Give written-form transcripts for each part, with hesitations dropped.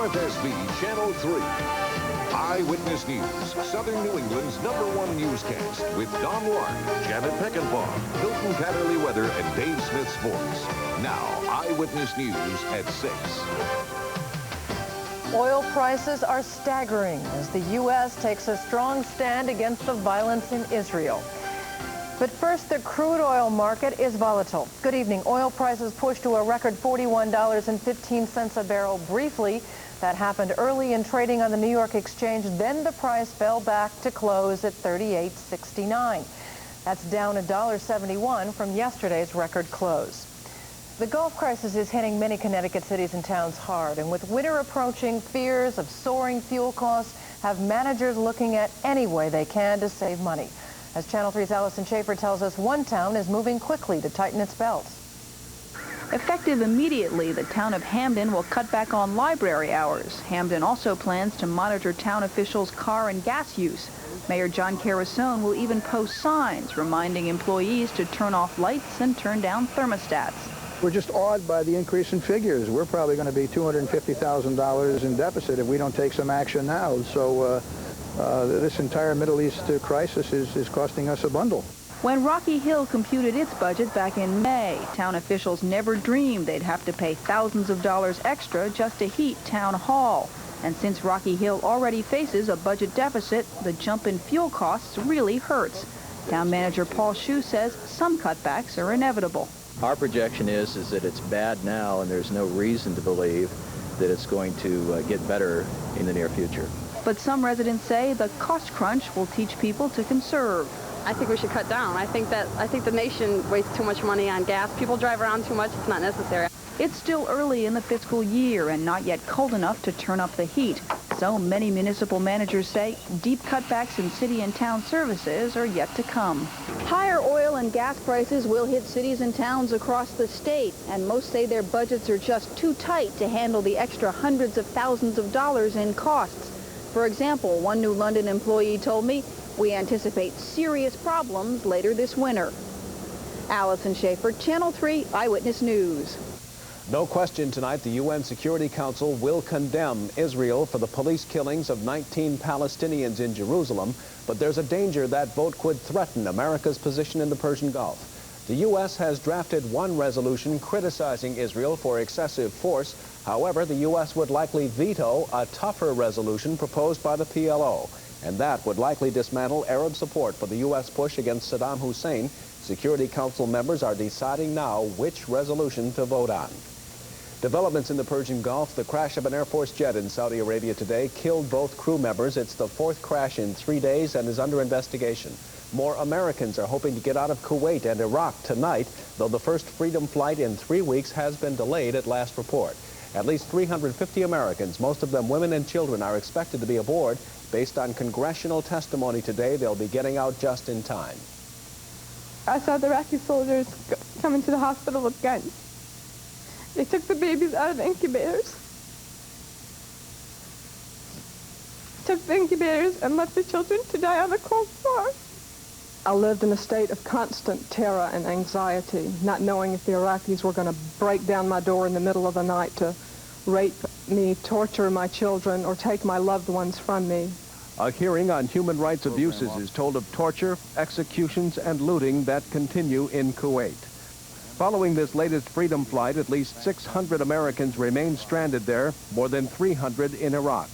WFSB Channel 3. Eyewitness News, Southern New England's #1 newscast with Don Lark, Janet Peckinpaugh, Hilton Kaderli weather, and Dave Smith sports. Now, Eyewitness News at 6. Oil prices are staggering as the U.S. takes a strong stand against the violence in Israel. But first, the crude oil market is volatile. Good evening. Oil prices pushed to a record $41.15 a barrel briefly. That happened early in trading on the New York Exchange. Then the price fell back to close at $38.69. That's down $1.71 from yesterday's record close. The Gulf crisis is hitting many Connecticut cities and towns hard, and with winter approaching, fears of soaring fuel costs have managers looking at any way they can to save money. As Channel 3's Allison Schaefer tells us, one town is moving quickly to tighten its belts. Effective immediately, the town of Hamden will cut back on library hours. Hamden also plans to monitor town officials' car and gas use. Mayor John Carasone will even post signs reminding employees to turn off lights and turn down thermostats. We're just awed by the increase in figures. We're probably going to be $250,000 in deficit if we don't take some action now. So this entire Middle East crisis is costing us a bundle. When Rocky Hill computed its budget back in May, town officials never dreamed they'd have to pay thousands of dollars extra just to heat town hall. And since Rocky Hill already faces a budget deficit, the jump in fuel costs really hurts. Town manager Paul Shue says some cutbacks are inevitable. Our projection is that it's bad now, and there's no reason to believe that it's going to get better in the near future. But some residents say the cost crunch will teach people to conserve. I think we should cut down. I think the nation wastes too much money on gas. People drive around too much. It's not necessary. It's still early in the fiscal year and not yet cold enough to turn up the heat. So many municipal managers say deep cutbacks in city and town services are yet to come. Higher oil and gas prices will hit cities and towns across the state, and most say their budgets are just too tight to handle the extra hundreds of thousands of dollars in costs. For example, one New London employee told me, "We anticipate serious problems later this winter." Allison Schaefer, Channel 3 Eyewitness News. No question tonight the UN Security Council will condemn Israel for the police killings of 19 Palestinians in Jerusalem, but there's a danger that vote could threaten America's position in the Persian Gulf. The U.S. has drafted one resolution criticizing Israel for excessive force. However, the U.S. would likely veto a tougher resolution proposed by the PLO, and that would likely dismantle Arab support for the U.S. push against Saddam Hussein. Security Council members are deciding now which resolution to vote on. Developments in the Persian Gulf. The crash of an Air Force jet in Saudi Arabia today killed both crew members. It's the fourth crash in 3 days and is under investigation. More Americans are hoping to get out of Kuwait and Iraq tonight, though the first freedom flight in 3 weeks has been delayed at last report. At least 350 Americans, most of them women and children, are expected to be aboard. Based on congressional testimony today, they'll be getting out just in time. I saw the Iraqi soldiers come into the hospital with guns. They took the babies out of the incubators. Took the incubators and left the children to die on the cold floor. I lived in a state of constant terror and anxiety, not knowing if the Iraqis were going to break down my door in the middle of the night to rape me, torture my children, or take my loved ones from me. A hearing on human rights abuses is told of torture, executions, and looting that continue in Kuwait. Following this latest freedom flight, at least 600 Americans remain stranded there, more than 300 in Iraq.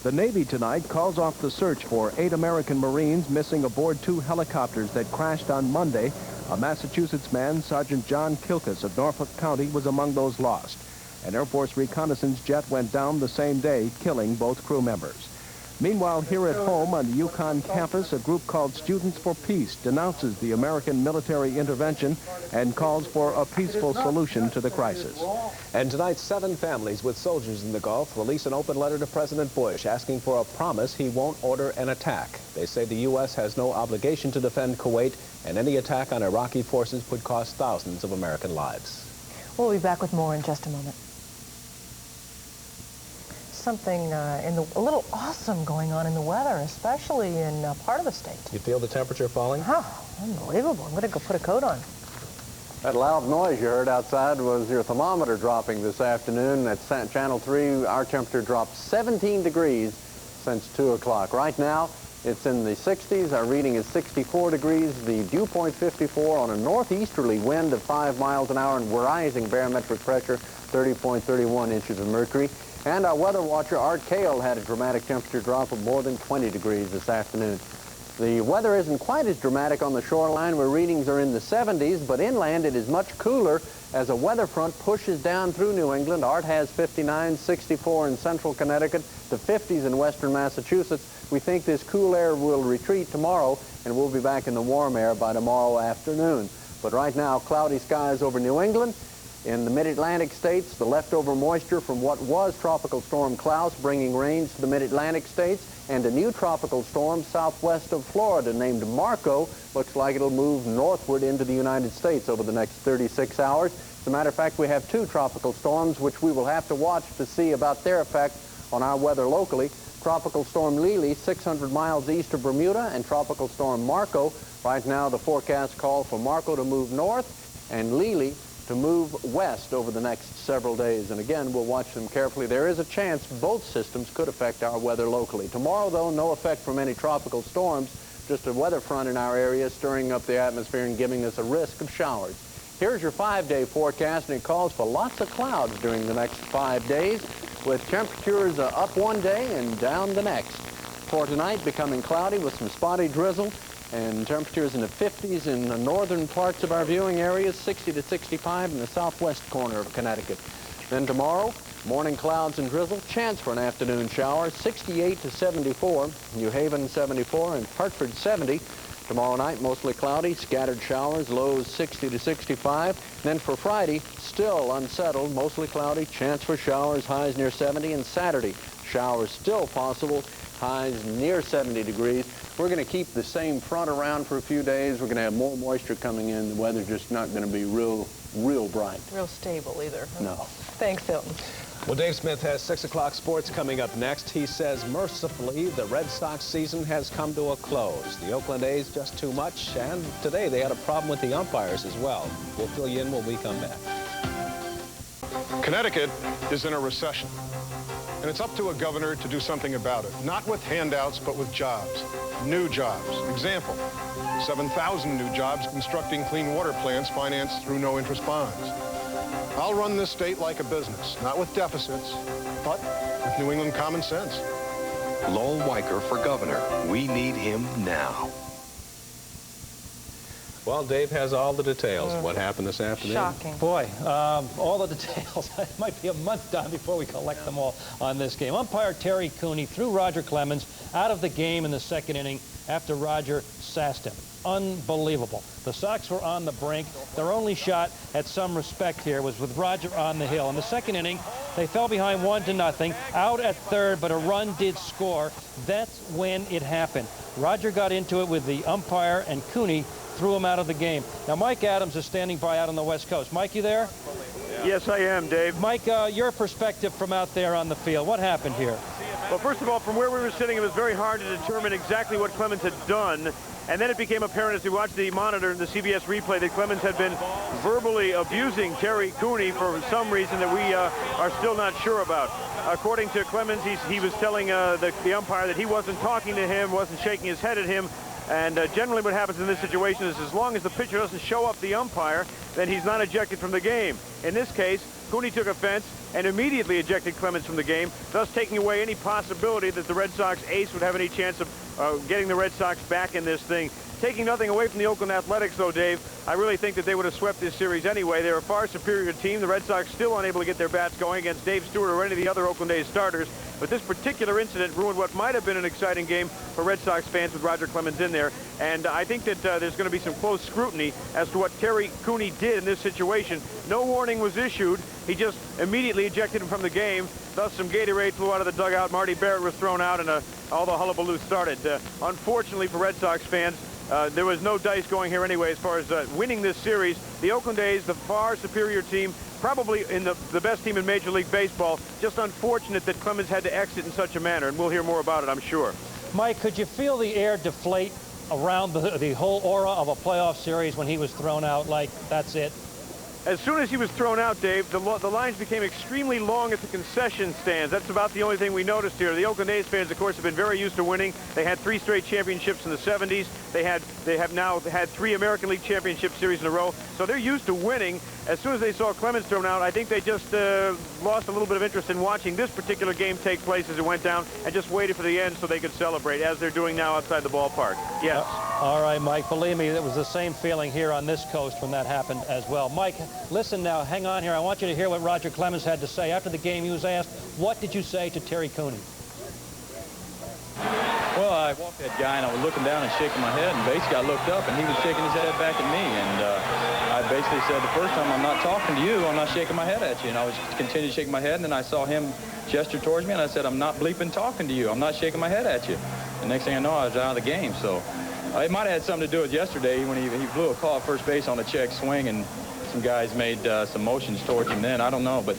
The Navy tonight calls off the search for 8 American Marines missing aboard 2 helicopters that crashed on Monday. A Massachusetts man, Sergeant John Kilkus of Norfolk County, was among those lost. An Air Force reconnaissance jet went down the same day, killing both crew members. Meanwhile, here at home on the UConn campus, a group called Students for Peace denounces the American military intervention and calls for a peaceful solution to the crisis. And tonight, 7 families with soldiers in the Gulf release an open letter to President Bush asking for a promise he won't order an attack. They say the U.S. has no obligation to defend Kuwait, and any attack on Iraqi forces would cost thousands of American lives. We'll be back with more in just a moment. Something a little awesome going on in the weather, especially in part of the state. You feel the temperature falling? Oh, unbelievable. I'm going to go put a coat on. That loud noise you heard outside was your thermometer dropping this afternoon. At Channel 3, our temperature dropped 17 degrees since 2 o'clock. Right now, it's in the 60s. Our reading is 64 degrees. The dew point 54 on a northeasterly wind of 5 miles an hour and rising barometric pressure 30.31 inches of mercury. And our weather watcher, Art Kale, had a dramatic temperature drop of more than 20 degrees this afternoon. The weather isn't quite as dramatic on the shoreline where readings are in the 70s, but inland it is much cooler as a weather front pushes down through New England. Art has 59, 64 in central Connecticut, the 50s in western Massachusetts. We think this cool air will retreat tomorrow, and we'll be back in the warm air by tomorrow afternoon. But right now, cloudy skies over New England. In the mid-Atlantic states, the leftover moisture from what was Tropical Storm Klaus bringing rains to the mid-Atlantic states, and a new tropical storm southwest of Florida named Marco looks like it'll move northward into the United States over the next 36 hours. As a matter of fact, we have 2 tropical storms which we will have to watch to see about their effect on our weather locally. Tropical Storm Lily, 600 miles east of Bermuda, and Tropical Storm Marco. Right now, the forecast calls for Marco to move north and Lily to move west over the next several days. And again, we'll watch them carefully. There is a chance both systems could affect our weather locally. Tomorrow, though, no effect from any tropical storms, just a weather front in our area stirring up the atmosphere and giving us a risk of showers. Here's your 5-day forecast, and it calls for lots of clouds during the next 5 days, with temperatures up one day and down the next. For tonight, becoming cloudy with some spotty drizzle, and temperatures in the 50s in the northern parts of our viewing areas, 60 to 65 in the southwest corner of Connecticut. Then tomorrow, morning clouds and drizzle, chance for an afternoon shower, 68 to 74, New Haven 74, and Hartford 70. Tomorrow night, mostly cloudy, scattered showers, lows 60 to 65. Then for Friday, still unsettled, mostly cloudy, chance for showers, highs near 70, and Saturday, showers still possible, highs near 70 degrees. We're going to keep the same front around for a few days. We're going to have more moisture coming in. The weather's just not going to be real bright. Real stable either. No. Thanks, Hilton. Well, Dave Smith has 6 o'clock sports coming up next. He says, mercifully, the Red Sox season has come to a close. The Oakland A's just too much, and today they had a problem with the umpires as well. We'll fill you in when we come back. Connecticut is in a recession, and it's up to a governor to do something about it. Not with handouts, but with jobs. New jobs. Example, 7,000 new jobs constructing clean water plants financed through no-interest bonds. I'll run this state like a business, not with deficits, but with New England common sense. Lowell Weicker for governor. We need him now. Well, Dave has all the details of what happened this afternoon. Shocking. Boy, all the details. It might be a month down before we collect them all on this game. Umpire Terry Cooney threw Roger Clemens out of the game in the second inning after Roger sassed him. Unbelievable. The Sox were on the brink. Their only shot at some respect here was with Roger on the hill. In the second inning, they fell behind 1-0, out at third, but a run did score. That's when it happened. Roger got into it with the umpire, and Cooney threw him out of the game. Now, Mike Adams is standing by out on the West Coast. Mike, you there? Yes, I am, Dave. Mike, your perspective from out there on the field. What happened here? Well, first of all, from where we were sitting, it was very hard to determine exactly what Clemens had done. And then it became apparent as we watched the monitor and the CBS replay that Clemens had been verbally abusing Terry Cooney for some reason that we are still not sure about. According to Clemens, he was telling the umpire that he wasn't talking to him, wasn't shaking his head at him. And generally what happens in this situation is as long as the pitcher doesn't show up the umpire, then he's not ejected from the game. In this case, Cooney took offense and immediately ejected Clemens from the game, thus taking away any possibility that the Red Sox ace would have any chance of getting the Red Sox back in this thing. Taking nothing away from the Oakland Athletics, though, Dave, I really think that they would have swept this series anyway. They're a far superior team. The Red Sox still unable to get their bats going against Dave Stewart or any of the other Oakland A's starters. But this particular incident ruined what might have been an exciting game for Red Sox fans with Roger Clemens in there. And I think that there's going to be some close scrutiny as to what Terry Cooney did in this situation. No warning was issued. He just immediately ejected him from the game. Thus, some Gatorade flew out of the dugout. Marty Barrett was thrown out, and all the hullabaloo started. Unfortunately for Red Sox fans, there was no dice going here anyway as far as winning this series. The Oakland A's, the far superior team, probably in the best team in Major League Baseball. Just unfortunate that Clemens had to exit in such a manner, and we'll hear more about it, I'm sure. Mike, could you feel the air deflate around the whole aura of a playoff series when he was thrown out like, that's it? As soon as he was thrown out, Dave, the lines became extremely long at the concession stands. That's about the only thing we noticed here. The Oakland A's fans, of course, have been very used to winning. They had 3 straight championships in the 70s. They have now had 3 American League Championship Series in a row. So they're used to winning. As soon as they saw Clemens thrown out, I think they just lost a little bit of interest in watching this particular game take place as it went down and just waited for the end so they could celebrate, as they're doing now outside the ballpark. Yes. All right, Mike, believe me, it was the same feeling here on this coast when that happened as well. Mike, listen now, hang on here. I want you to hear what Roger Clemens had to say. After the game, he was asked, what did you say to Terry Cooney? Well, I walked that guy, and I was looking down and shaking my head, and basically I looked up, and he was shaking his head back at me, and I basically said, the first time, I'm not talking to you, I'm not shaking my head at you, and I was continuing to shake my head, and then I saw him gesture towards me, and I said, I'm not bleeping talking to you, I'm not shaking my head at you. The next thing I know, I was out of the game, so it might have had something to do with yesterday when he blew a call at first base on a check swing, and some guys made some motions towards him then. I don't know, but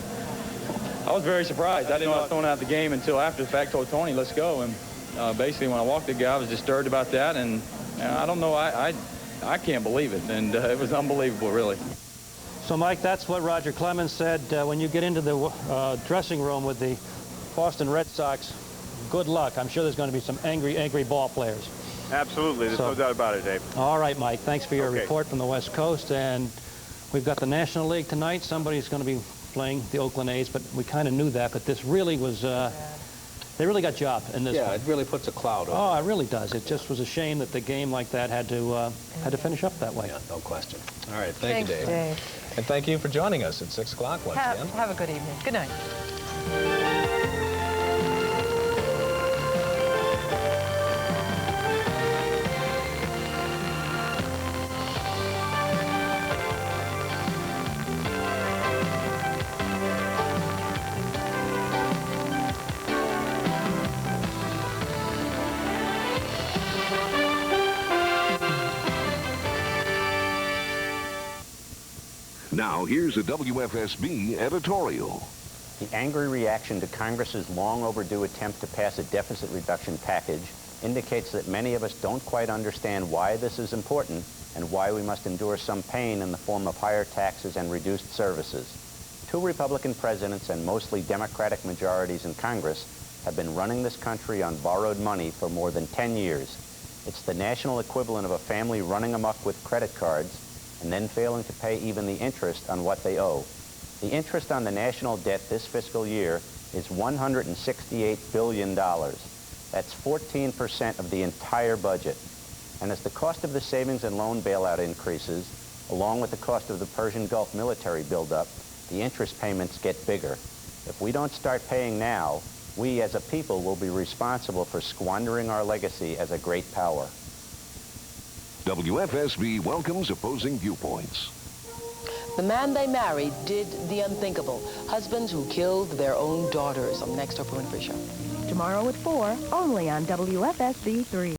I was very surprised. I didn't know I was thrown out of the game until after the fact. Told Tony, let's go. And basically, when I walked the guy, I was disturbed about that. And I don't know. I can't believe it. And it was unbelievable, really. So, Mike, that's what Roger Clemens said. When you get into the dressing room with the Boston Red Sox, good luck. I'm sure there's going to be some angry ball players. Absolutely. There's no doubt about it, Dave. All right, Mike. Thanks for your report from the West Coast. And we've got the National League tonight. Somebody's going to be playing the Oakland A's, but we kind of knew that. But this really was, they really got jobbed in this one. It really puts a cloud over. Oh, it really does. It just was a shame that the game like that had to finish up that way. Yeah, no question. All right, thank Thanks, you, Dave. And thank you for joining us at 6 o'clock once again. Have a good evening. Good night. Now, here's a WFSB editorial. The angry reaction to Congress's long overdue attempt to pass a deficit reduction package indicates that many of us don't quite understand why this is important and why we must endure some pain in the form of higher taxes and reduced services. 2 Republican presidents and mostly Democratic majorities in Congress have been running this country on borrowed money for more than 10 years. It's the national equivalent of a family running amok with credit cards and then failing to pay even the interest on what they owe. The interest on the national debt this fiscal year is $168 billion. That's 14% of the entire budget. And as the cost of the savings and loan bailout increases, along with the cost of the Persian Gulf military buildup, the interest payments get bigger. If we don't start paying now, we as a people will be responsible for squandering our legacy as a great power. WFSB welcomes opposing viewpoints. The man they married did the unthinkable. Husbands who killed their own daughters. On the next Oprah Winfrey Show. Tomorrow at 4, only on WFSB 3.